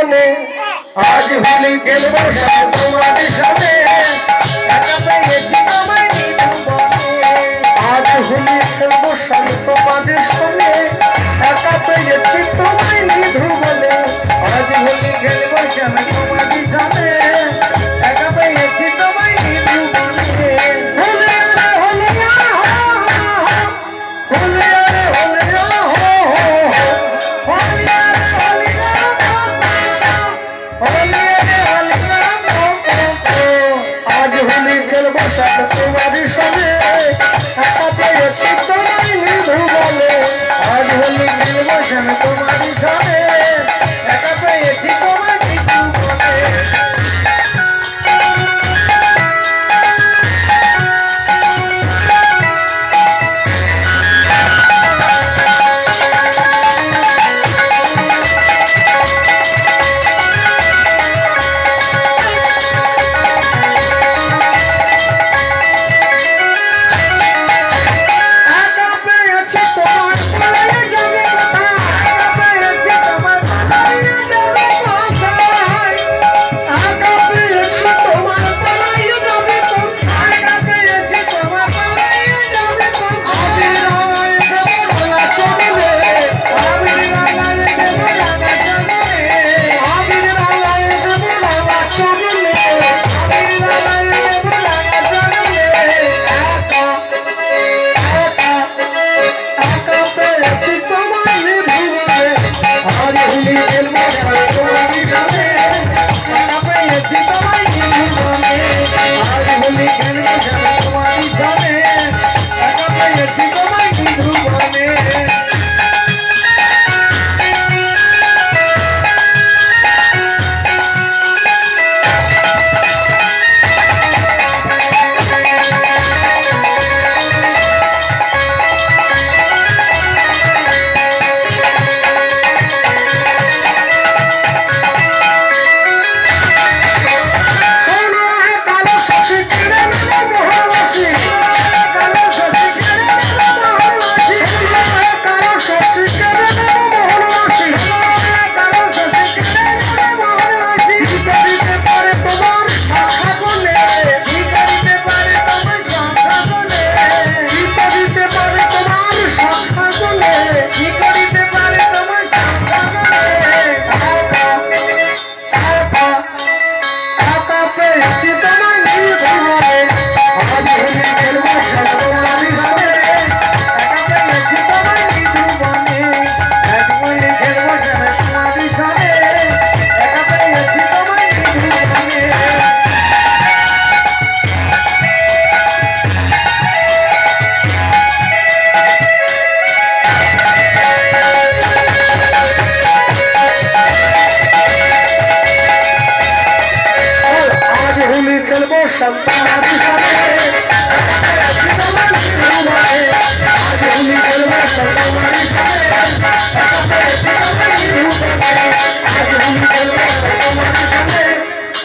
বলে আজ হোলি খেলবো তোমাদের সাথে একা পেয়েছি তোমায় নিধুবনে আজ হোলি খেলবো তোমাদের সাথে একা পেয়েছি তোমায় নিধুবনে আজ হোলি খেলবো তোমাদের সাথে একা পেয়েছি তোমায় নিধুবনে তোমাদের সাথে একা পেয়েছি তোমায় নিধুবনে আজ হোলি খেলবো তোমাদের সাথে একা পেয়েছি তোমায় নিধুবনে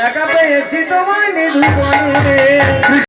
একা পেয়েছি তোমায় নিধুবনে।